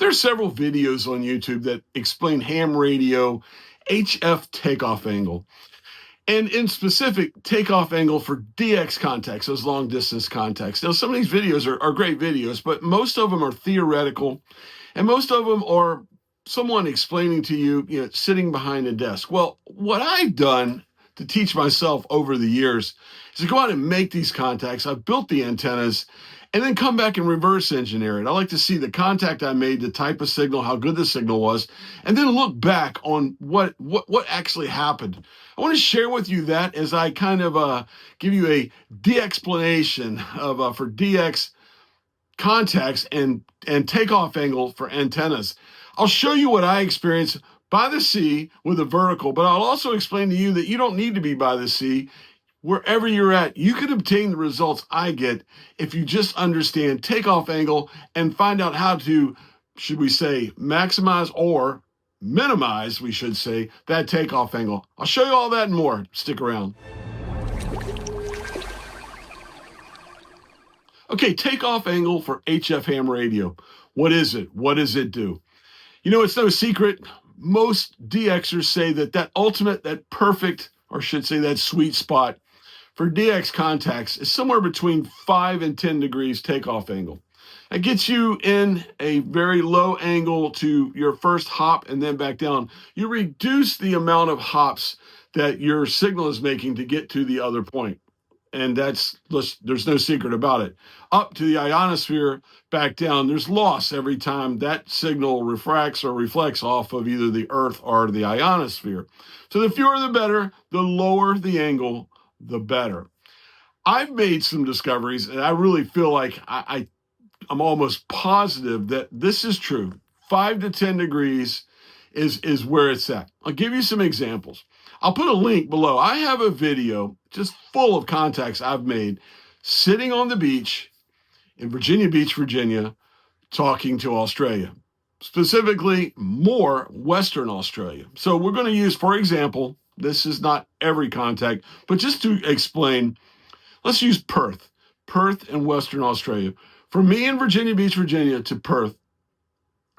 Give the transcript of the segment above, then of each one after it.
There's several videos on YouTube that explain ham radio HF takeoff angle, and in specific, takeoff angle for DX contacts, those long distance contacts. Now, some of these videos are great videos, but most of them are theoretical, and most of them are someone explaining to you, sitting behind a desk. Well, what I've done to teach myself over the years is to go out and make these contacts. I've built the antennas and then come back and reverse engineer it. I like to see the contact I made, the type of signal, how good the signal was, and then look back on what actually happened. I want to share with you that as I kind of give you a DXplanation of for DX contacts and takeoff angle for antennas. I'll show you what I experienced by the sea with a vertical, but I'll also explain to you that you don't need to be by the sea. Wherever you're at, you can obtain the results I get if you just understand takeoff angle and find out how to, should we say, maximize or minimize, we should say, that takeoff angle. I'll show you all that and more. Stick around. Okay, takeoff angle for HF ham radio. What is it? What does it do? It's no secret. Most DXers say that ultimate, that perfect, or should say that sweet spot for DX contacts is somewhere between 5 and 10 degrees takeoff angle. That gets you in a very low angle to your first hop and then back down. You reduce the amount of hops that your signal is making to get to the other point. And there's no secret about it. Up to the ionosphere, back down, there's loss every time that signal refracts or reflects off of either the Earth or the ionosphere. So the fewer the better, the lower the angle, the better. I've made some discoveries, and I really feel like I'm almost positive that this is true. 5 to 10 degrees is where it's at. I'll give you some examples. I'll put a link below. I have a video just full of contacts I've made sitting on the beach in Virginia Beach, Virginia, talking to Australia, specifically more Western Australia. So we're going to use, for example, this is not every contact, but just to explain, let's use Perth in Western Australia. From me in Virginia Beach, Virginia to Perth,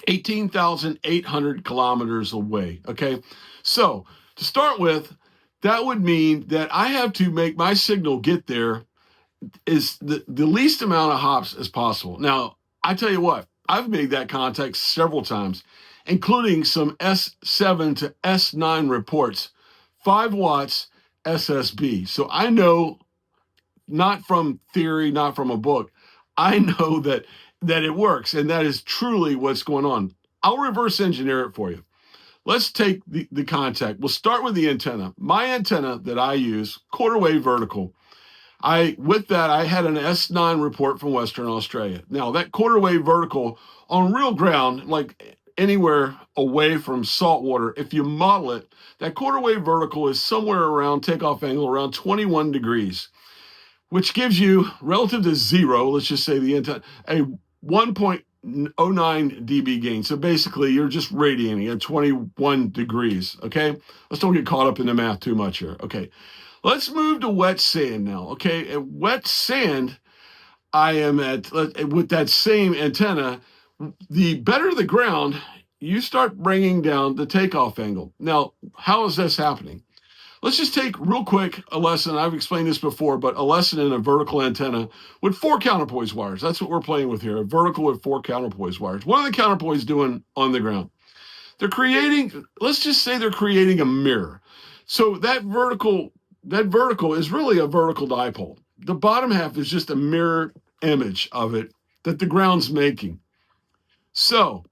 18,800 kilometers away, okay? So to start with, that would mean that I have to make my signal get there is the least amount of hops as possible. Now, I tell you what, I've made that contact several times, including some S7 to S9 reports, 5 watts SSB. So I know, not from theory, not from a book, I know that it works, and that is truly what's going on. I'll reverse engineer it for you. Let's take the contact. We'll start with the antenna. My antenna that I use, quarter wave vertical. With that, I had an S9 report from Western Australia. Now, that quarter wave vertical on real ground, like anywhere away from saltwater, if you model it, that quarter wave vertical is somewhere around takeoff angle around 21 degrees, which gives you, relative to zero, let's just say the antenna, a 1.09 dB gain. So basically, you're just radiating at 21 degrees, okay? Let's don't get caught up in the math too much here, okay? Let's move to wet sand now, okay? At wet sand, I am with that same antenna, the better the ground, you start bringing down the takeoff angle. Now, how is this happening? Let's just take real quick a lesson. I've explained this before, but a lesson in a vertical antenna with 4 counterpoise wires. That's what we're playing with here, a vertical with 4 counterpoise wires. What are the counterpoise doing on the ground? They're creating, let's just say they're creating a mirror. So that vertical is really a vertical dipole. The bottom half is just a mirror image of it that the ground's making. So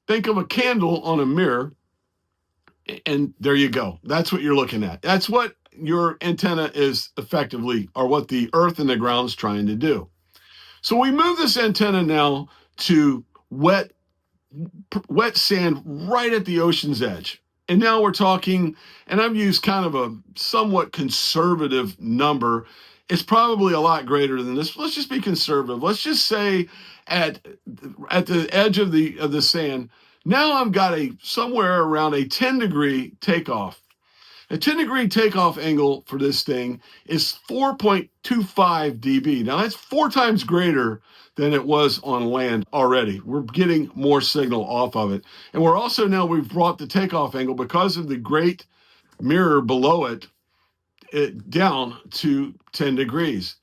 think of a candle on a mirror, and there you go. That's what you're looking at. That's what your antenna is effectively, or what the earth and the ground is trying to do. So we move this antenna now to wet sand right at the ocean's edge. And now we're talking, and I've used kind of a somewhat conservative number. It's probably a lot greater than this. Let's just be conservative. Let's just say at the edge of the sand, now I've got somewhere around a 10 degree takeoff. A 10-degree takeoff angle for this thing is 4.25 dB. Now that's 4 times greater than it was on land already. We're getting more signal off of it. And we're also now, we've brought the takeoff angle because of the great mirror below it down to 10 degrees.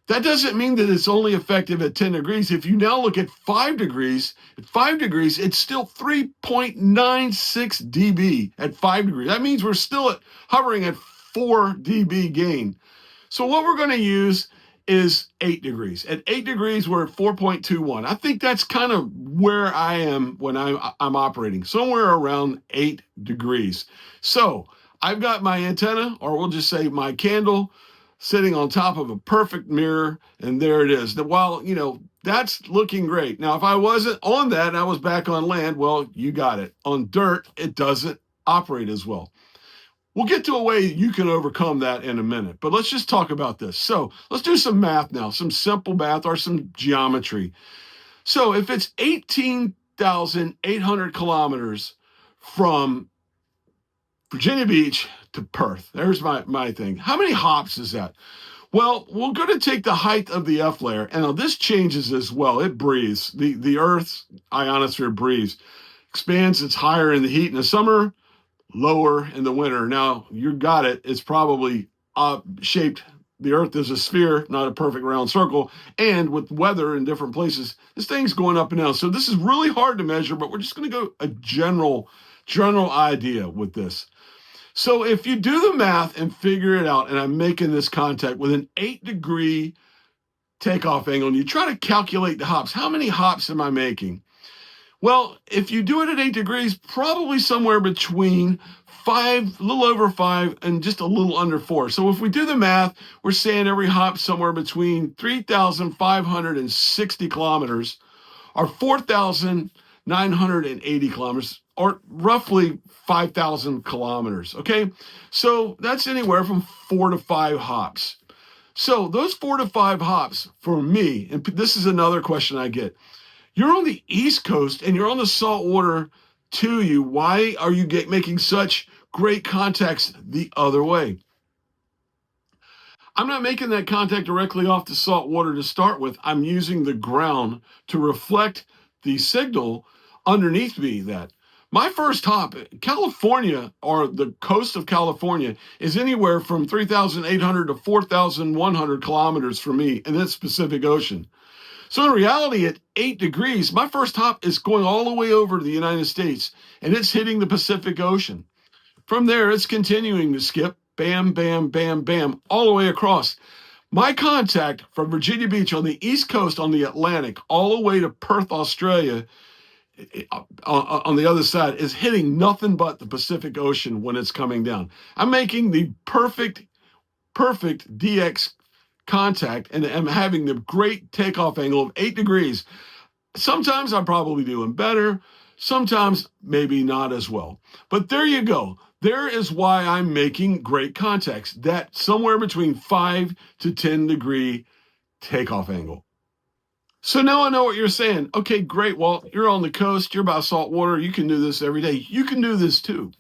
That doesn't mean that it's only effective at 10 degrees. If you now look at 5 degrees, it's still 3.96 dB at 5 degrees. That means we're still hovering at 4 dB gain. So what we're going to use is 8 degrees. At 8 degrees, we're at 4.21. I think that's kind of where I am when I'm operating, somewhere around 8 degrees. So I've got my antenna, or we'll just say my candle, sitting on top of a perfect mirror, and there it is. While, that's looking great. Now, if I wasn't on that and I was back on land, well, you got it. On dirt, it doesn't operate as well. We'll get to a way you can overcome that in a minute, but let's just talk about this. So let's do some math now, some simple math or some geometry. So if it's 18,800 kilometers from Virginia Beach to Perth, there's my thing. How many hops is that? Well, we're going to take the height of the F layer, and this changes as well. It breathes. The Earth's ionosphere breathes, expands. It's higher in the heat in the summer, lower in the winter. Now, you got it. It's probably shaped. The Earth is a sphere, not a perfect round circle. And with weather in different places, this thing's going up and down. So this is really hard to measure, but we're just going to go a general idea with this. So if you do the math and figure it out, and I'm making this contact with an 8-degree takeoff angle, and you try to calculate the hops, how many hops am I making? Well, if you do it at 8 degrees, probably somewhere between 5, a little over 5, and just a little under 4. So if we do the math, we're saying every hop somewhere between 3,560 kilometers or 4,980 kilometers, or roughly 5,000 kilometers, okay? So that's anywhere from 4 to 5 hops. So those 4 to 5 hops for me, and this is another question I get, you're on the East Coast and you're on the saltwater to you. Why are you making such great contacts the other way? I'm not making that contact directly off the salt water to start with. I'm using the ground to reflect the signal underneath me. My first hop, California, or the coast of California, is anywhere from 3,800 to 4,100 kilometers from me in this Pacific Ocean. So in reality, at 8 degrees, my first hop is going all the way over to the United States, and it's hitting the Pacific Ocean. From there, it's continuing to skip, bam, bam, bam, bam, all the way across. My contact from Virginia Beach on the East Coast on the Atlantic, all the way to Perth, Australia, on the other side, is hitting nothing but the Pacific Ocean when it's coming down. I'm making the perfect DX contact, and I'm having the great takeoff angle of 8 degrees. Sometimes I'm probably doing better, sometimes maybe not as well. But there you go. There is why I'm making great contacts, that somewhere between 5 to 10 degree takeoff angle. So now I know what you're saying. Okay, great, Walt. You're on the coast. You're by saltwater. You can do this every day. You can do this too.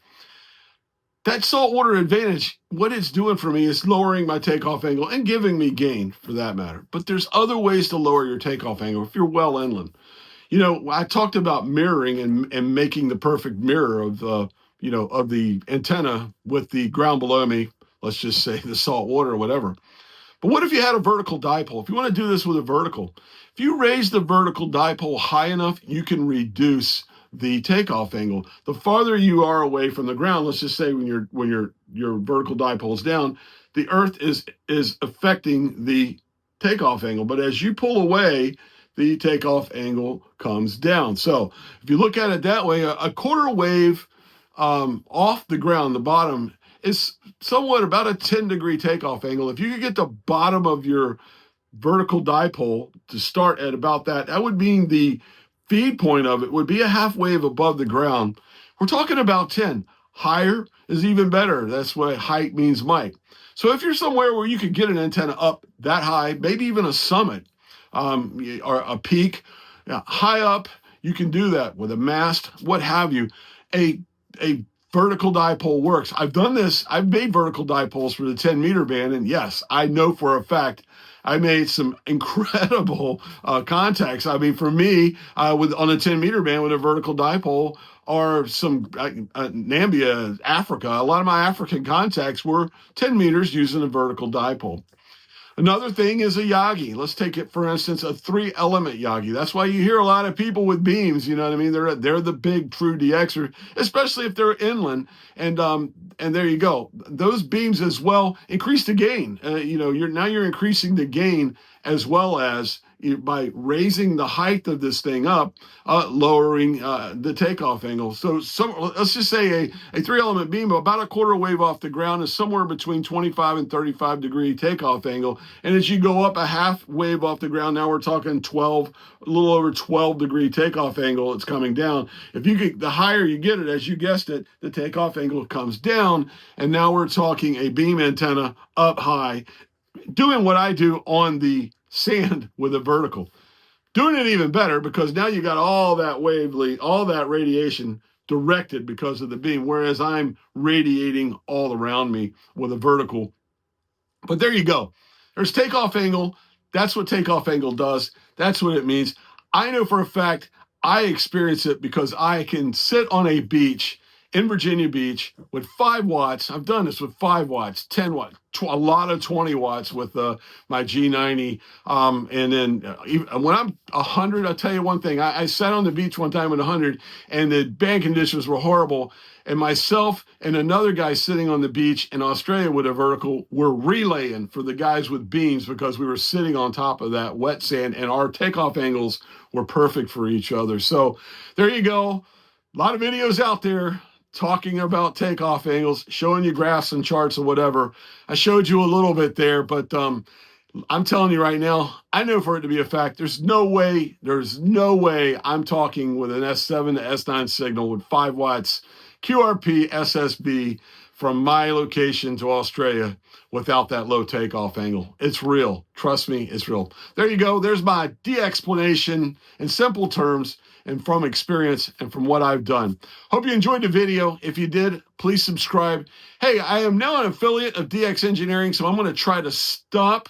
That saltwater advantage, what it's doing for me is lowering my takeoff angle and giving me gain for that matter. But there's other ways to lower your takeoff angle if you're well inland. I talked about mirroring and making the perfect mirror of the antenna with the ground below me. Let's just say the salt water or whatever. But what if you had a vertical dipole? If you want to do this with a vertical, if you raise the vertical dipole high enough, you can reduce the takeoff angle. The farther you are away from the ground, let's just say when your vertical dipole is down, the Earth is affecting the takeoff angle. But as you pull away, the takeoff angle comes down. So if you look at it that way, a quarter wave off the ground, the bottom, is somewhat about a 10-degree takeoff angle. If you could get the bottom of your vertical dipole to start at about that, that would mean the feed point of it would be a half wave above the ground. We're talking about 10. Higher is even better. That's what height means might. So if you're somewhere where you could get an antenna up that high, maybe even a summit or a peak, high up, you can do that with a mast, what have you. A vertical dipole works. I've done this. I've made vertical dipoles for the 10-meter band. And yes, I know for a fact I made some incredible contacts. I mean, for me, on a 10-meter band with a vertical dipole, or some Nambia, Africa, a lot of my African contacts were 10 meters using a vertical dipole. Another thing is a Yagi. Let's take it, for instance, a 3-element Yagi. That's why you hear a lot of people with beams, you know what I mean? They're the big true DXer, especially if they're inland. And there you go. Those beams as well increase the gain. You're increasing the gain as well as by raising the height of this thing up, lowering the takeoff angle. So let's just say a 3-element beam about a quarter wave off the ground is somewhere between 25 and 35 degree takeoff angle. And as you go up a half wave off the ground, now we're talking a little over 12 degree takeoff angle. It's coming down. If you get the higher you get it, as you guessed it, the takeoff angle comes down. And now we're talking a beam antenna up high, doing what I do on the sand with a vertical, doing it even better because now you got all that all that radiation directed because of the beam, whereas I'm radiating all around me with a vertical. But there you go. There's takeoff angle. That's what takeoff angle does. That's what it means. I know for a fact I experience it because I can sit on a beach in Virginia Beach with 5 watts. I've done this with 5 watts, 10 watts, a lot of 20 watts with my G90. And then even when I'm 100, I'll tell you one thing. I sat on the beach one time at 100 and the band conditions were horrible. And myself and another guy sitting on the beach in Australia with a vertical were relaying for the guys with beams because we were sitting on top of that wet sand and our takeoff angles were perfect for each other. So there you go. A lot of videos out there talking about takeoff angles, showing you graphs and charts or whatever. I showed you a little bit there, but I'm telling you right now, I know for it to be a fact, there's no way I'm talking with an S7 to S9 signal with 5 watts QRP SSB from my location to Australia without that low takeoff angle. It's real. Trust me, it's real. There you go. There's my DXplanation in simple terms and from experience and from what I've done. Hope you enjoyed the video. If you did, please subscribe. Hey, I am now an affiliate of DX Engineering, so I'm going to try to stop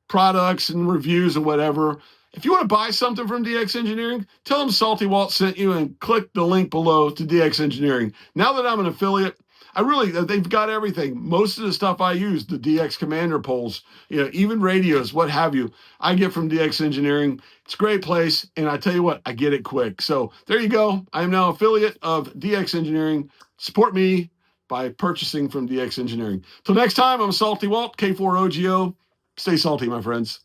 products and reviews or whatever. If you want to buy something from DX Engineering, tell them Salty Walt sent you and click the link below to DX Engineering. Now that I'm an affiliate, they've got everything. Most of the stuff I use, the DX commander poles, even radios, what have you, I get from DX Engineering. It's a great place, and I tell you what, I get it quick. So there you go. I am now affiliate of DX Engineering. Support me by purchasing from DX Engineering. Till next time, I'm Salty Walt, K4OGO. Stay salty, my friends.